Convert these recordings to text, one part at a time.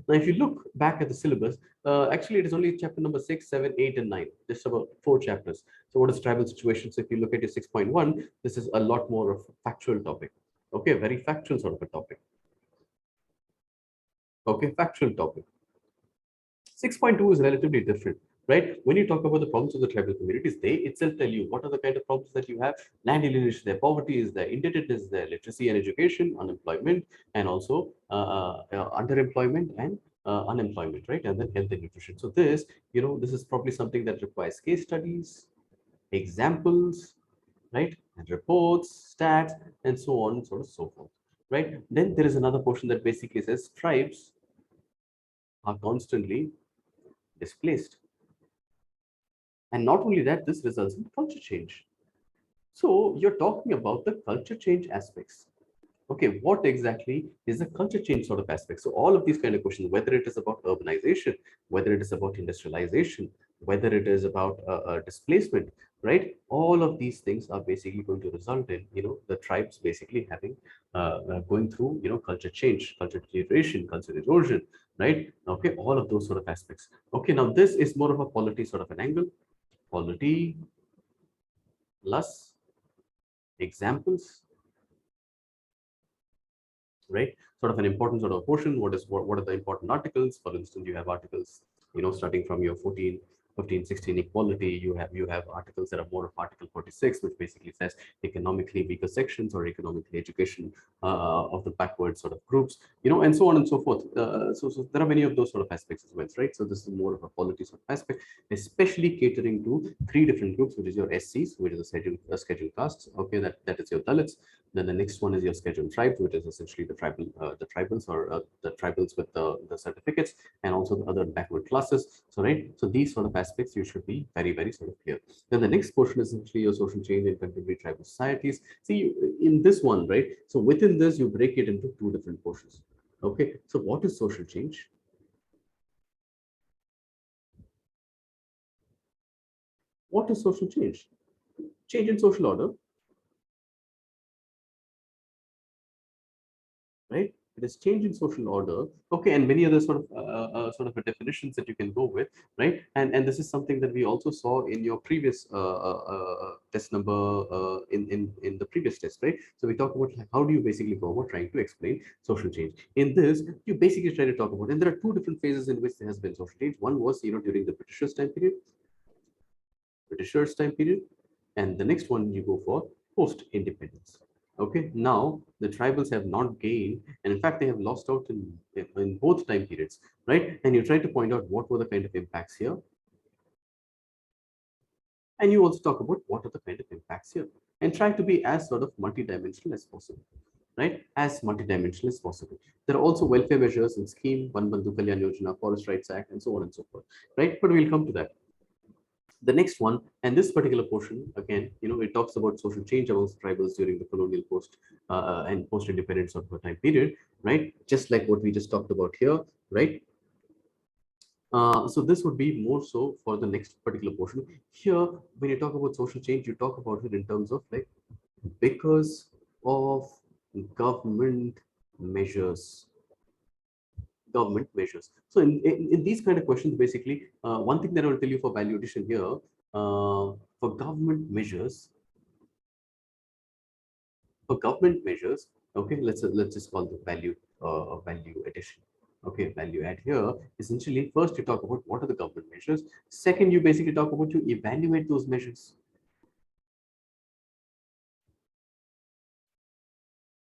Now, if you look back at the syllabus, actually it is only chapter number 6, 7, 8, and 9, just about 4 chapters. So what is tribal situations? If you look at your 6.1, this is a lot more of a factual topic. Okay, very factual sort of a topic. Okay, factual topic. 6.2 is relatively different, right? When you talk about the problems of the tribal communities, they itself tell you what are the kind of problems that you have. Land alienation, their poverty is their indebtedness, their literacy and education, unemployment, and also underemployment and unemployment, right? And then health and nutrition. So this, this is probably something that requires case studies, examples, right? And reports, stats, and so on and so forth, right? Then there is another portion that basically says tribes are constantly displaced. And not only that, this results in culture change. So you're talking about the culture change aspects. Okay, what exactly is the culture change sort of aspect? So all of these kind of questions, whether it is about urbanization, whether it is about industrialization, whether it is about displacement, right? All of these things are basically going to result in, the tribes basically having, going through, culture change, culture deterioration, culture erosion, right? Okay, all of those sort of aspects. Okay, now this is more of a polity sort of an angle. Polity plus examples, right? Sort of an important sort of portion. What are the important articles? For instance, you have articles, starting from your 14, 15, 16 equality. You have articles that are more of Article 46, which basically says economically weaker sections or economically education of the backward sort of groups, and so on and so forth. So there are many of those sort of aspects as well, right? So this is more of a polity sort of aspect, especially catering to 3 different groups, which is your SCs, which is the scheduled castes. Okay, that is your Dalits. Then the next one is your scheduled tribes, which is essentially the tribals or the tribals with the certificates, and also the other backward classes. So right, so these sort of aspects you should be very, very sort of clear. Then the next portion is essentially your social change in contemporary tribal societies. See, in this one, right? So within this, you break it into 2 different portions. Okay, so what is social change? What is social change? Change in social order, right? It is change in social order. Okay, and many other sort of definitions that you can go with, right? And this is something that we also saw in your previous test number in the previous test, right? So we talked about how do you basically go about trying to explain social change. In this, you basically try to talk about, and there are 2 different phases in which there has been social change. One was, during the Britishers time period, and the next one you go for post-independence. Okay, now the tribals have not gained, and in fact they have lost out in both time periods, right? And you try to point out what were the kind of impacts here, and you also talk about what are the kind of impacts here, and try to be as sort of multidimensional as possible, right? As multidimensional as possible. There are also welfare measures in scheme, Van Bandhu Kalyan Yojana, Forest Rights Act, and so on and so forth, right? But we'll come to that. The next one, and this particular portion, again, it talks about social change amongst tribals during the colonial and post-independence of the time period, right? Just like what we just talked about here, right? So this would be more so for the next particular portion. Here, when you talk about social change, you talk about it in terms of like because of government measures. So in these kind of questions, basically, one thing that I will tell you for value addition here, for government measures, okay, let's just call the value addition. Okay, value add here. Essentially, first you talk about what are the government measures. Second, you basically talk about you evaluate those measures,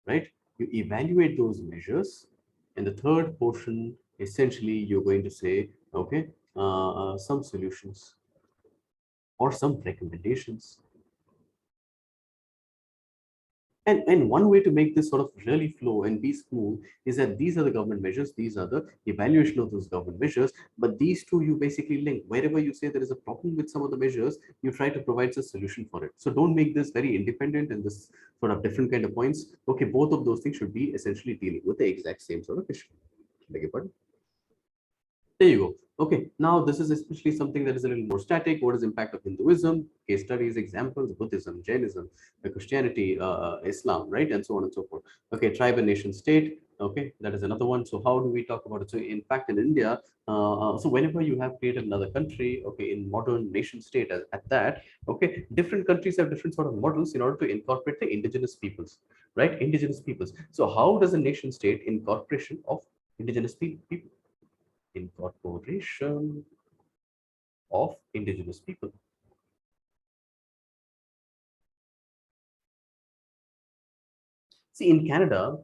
right? You evaluate those measures. And the third portion, essentially, you're going to say, okay, some solutions or some recommendations. And one way to make this sort of really flow and be smooth is that these are the government measures, these are the evaluation of those government measures, but these two you basically link. Wherever you say there is a problem with some of the measures, you try to provide a solution for it. So don't make this very independent and this sort of different kind of points. Okay, both of those things should be essentially dealing with the exact same sort of issue. Beg your pardon? There you go. Okay, now this is especially something that is a little more static. What is the impact of Hinduism? Case studies, examples, Buddhism, Jainism, Christianity, Islam, right? And so on and so forth. Okay, tribe and nation state. Okay, that is another one. So how do we talk about it? So in fact, in India, so whenever you have created another country, okay, in modern nation state at that, okay, different countries have different sort of models in order to incorporate the indigenous peoples, right? Indigenous peoples. So how does a nation state incorporation of indigenous people? Incorporation of indigenous people. See, in Canada,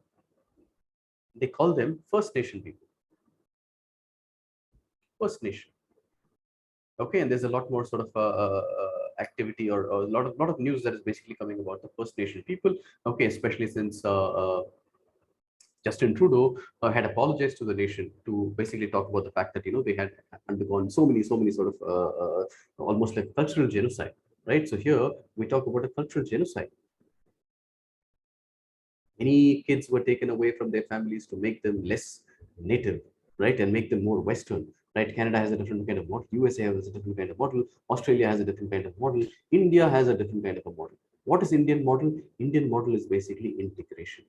they call them First Nation people. First Nation. Okay, and there's a lot more sort of activity or a lot of news that is basically coming about the First Nation people. Okay, especially since Justin Trudeau had apologized to the nation to basically talk about the fact that they had undergone so many sort of almost like cultural genocide, right? So here we talk about a cultural genocide. Many kids were taken away from their families to make them less native, right, and make them more Western, right? Canada has a different kind of model. USA has a different kind of model. Australia has a different kind of model. India has a different kind of a model. What is Indian model? Indian model is basically integration,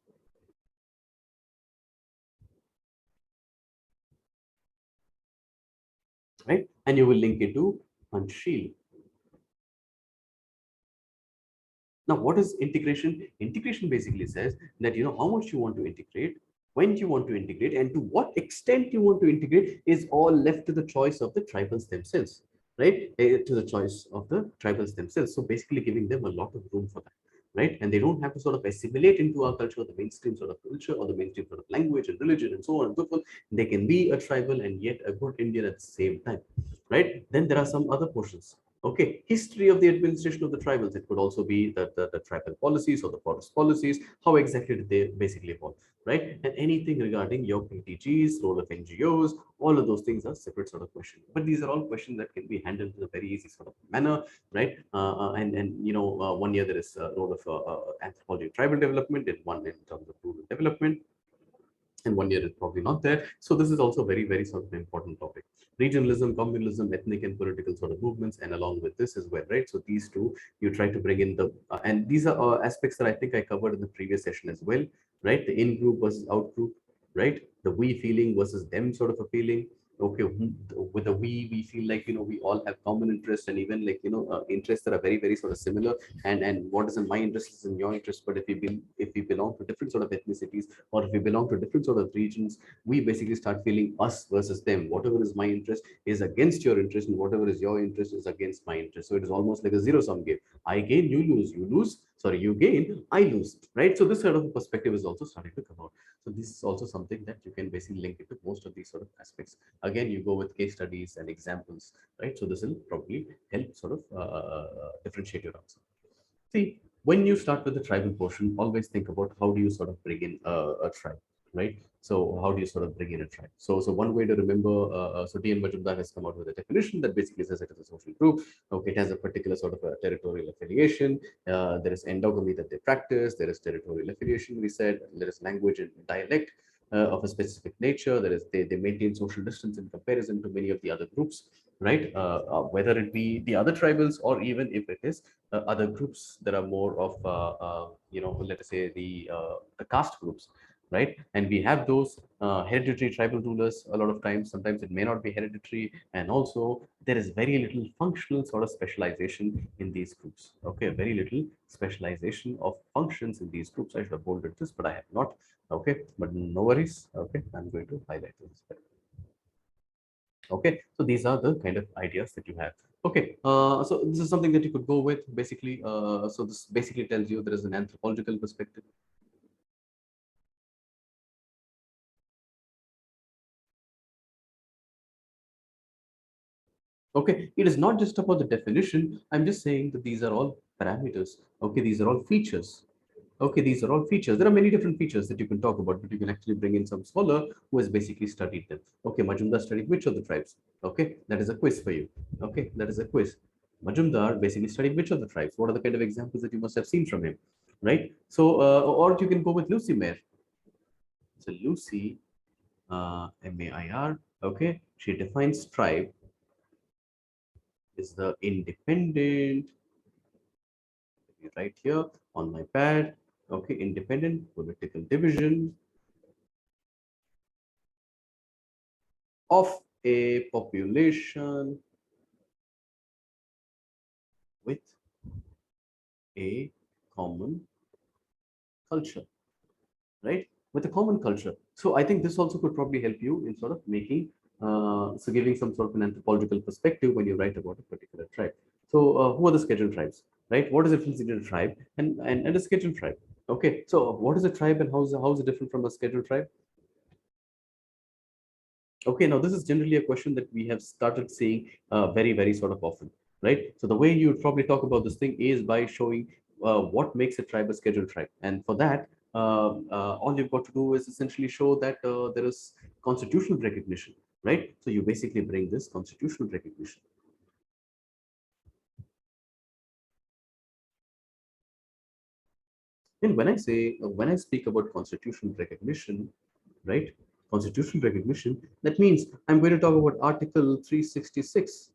right? And you will link it to Panchsheel. Now, what is integration? Integration basically says that how much you want to integrate, when you want to integrate, and to what extent you want to integrate is all left to the choice of the tribals themselves, right? To the choice of the tribals themselves. So basically giving them a lot of room for that, right? And they don't have to sort of assimilate into our culture, the mainstream sort of culture or the mainstream sort of language and religion and so on and so forth. They can be a tribal and yet a good Indian at the same time, right? Then there are some other portions. Okay, history of the administration of the tribals. It could also be the tribal policies or the forest policies. How exactly did they basically evolve, right? And anything regarding your PTGs, role of NGOs, all of those things are separate sort of questions. But these are all questions that can be handled in a very easy sort of manner, right? And 1 year there is a role of anthropology tribal development, and one in terms of rural development, and 1 year is probably not there. So this is also very sort of important topic. Regionalism, communalism, ethnic and political sort of movements, and along with this as well, right? So these two, you try to bring in the, and these are aspects that I think I covered in the previous session as well, right? The in-group versus out-group, right? The we feeling versus them sort of a feeling. Okay, with the we feel like, we all have common interests, and even like, interests that are very sort of similar, and what is in my interest is in your interest. But if we belong to different sort of ethnicities, or if we belong to different sort of regions, we basically start feeling us versus them. Whatever is my interest is against your interest, and whatever is your interest is against my interest. So it is almost like a zero-sum game. I gain, you lose. Sorry, you gain, I lose. Right. So this sort of perspective is also starting to come out. So this is also something that you can basically link it to most of these sort of aspects. Again, you go with case studies and examples, right? So this will probably help sort of differentiate your answer. See, when you start with the tribal portion, always think about how do you sort of bring in a tribe, right? So how do you sort of bring in a tribe? So one way to remember, so D.N. Majumdar has come out with a definition that basically says it is a social group. Okay, it has a particular sort of a territorial affiliation. There is endogamy that they practice. There is territorial affiliation, we said. There is language and dialect of a specific nature. There is they maintain social distance in comparison to many of the other groups, right? Whether it be the other tribals or even if it is other groups that are more of let us say the caste groups, right? And we have those hereditary tribal rulers a lot of times. Sometimes it may not be hereditary, and also there is very little functional sort of specialization in these groups. Okay, very little specialization of functions in these groups. I should have bolded this, but I have not. Okay, but no worries. Okay, I'm going to highlight this. Okay, so these are the kind of ideas that you have. Okay, so this is something that you could go with basically. So this basically tells you there is an anthropological perspective. Okay, it is not just about the definition. I'm just saying that these are all parameters. Okay, these are all features. Okay, these are all features. There are many different features that you can talk about, but you can actually bring in some scholar who has basically studied them. Okay, Majumdar studied which of the tribes? Okay, that is a quiz for you. Okay, that is a quiz. Majumdar basically studied which of the tribes? What are the kind of examples that you must have seen from him? Right? So, or you can go with Lucy Mayer. So Lucy, Mair, Okay, she defines tribe is the independent, right here on my pad. Okay, independent political division of a population with a common culture, right? With a common culture. So I think this also could probably help you in sort of making, so giving some sort of an anthropological perspective when you write about a particular tribe. So who are the scheduled tribes, right? What is the difference between a tribe and a scheduled tribe? Okay, so what is a tribe and how is it different from a scheduled tribe? Okay, now this is generally a question that we have started seeing very, very sort of often, right? So the way you would probably talk about this thing is by showing what makes a tribe a scheduled tribe. And for that, all you've got to do is essentially show that there is constitutional recognition, right? So you basically bring this constitutional recognition. And when I speak about constitutional recognition, right? Constitutional recognition, that means I'm going to talk about Article 366.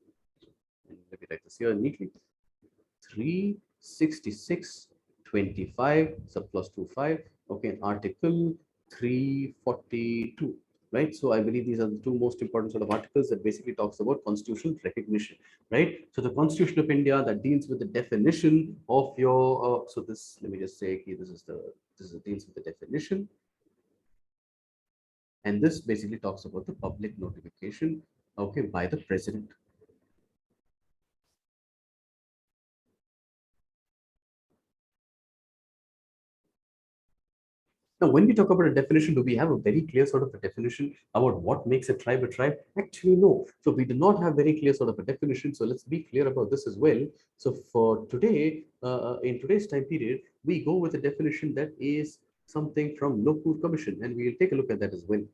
And let me write this here neatly. 366(25) subclause 25. Okay, and Article 342. Right. So I believe these are the two most important sort of articles that basically talks about constitutional recognition. Right. So the Constitution of India that deals with the definition of your. So this, let me just say, okay, this is deals with the definition, and this basically talks about the public notification. Okay, by the president. Now, when we talk about a definition, do we have a very clear sort of a definition about what makes a tribe a tribe? Actually, no. So we do not have very clear sort of a definition. So let's be clear about this as well. So for today, in today's time period, we go with a definition that is something from Lokur Commission, and we'll take a look at that as well.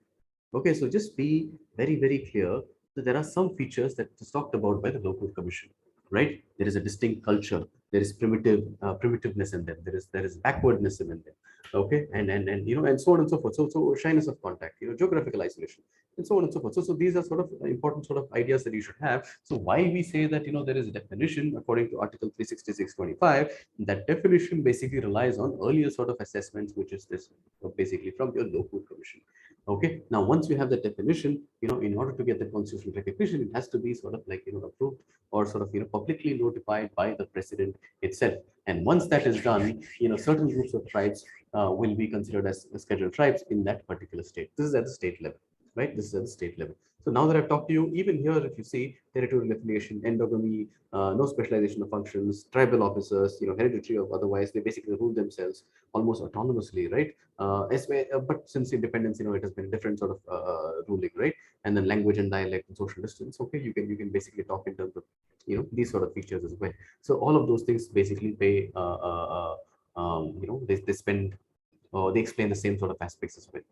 Okay, so just be very, very clear that there are some features that is talked about by the local commission, right? There is a distinct culture. There is primitiveness in them. There is backwardness in them. Okay, and and so on and so forth. So shyness of contact, geographical isolation, and so on and so forth. So these are sort of important sort of ideas that you should have. So why we say that there is a definition according to Article 366(25). That definition basically relies on earlier sort of assessments, which is this basically from your local commission. Okay. Now, once you have the definition, in order to get the constitutional recognition, it has to be sort of like, approved or sort of, publicly notified by the president itself. And once that is done, certain groups of tribes will be considered as scheduled tribes in that particular state. This is at the state level, right? This is at the state level. So now that I've talked to you, even here, if you see territorial affiliation, endogamy, no specialization of functions, tribal officers, hereditary or otherwise, they basically rule themselves almost autonomously, right? But since independence, it has been a different sort of ruling, right? And then language and dialect and social distance. Okay, you can basically talk in terms of these sort of features as well. So all of those things basically pay. They spend or they explain the same sort of aspects as well.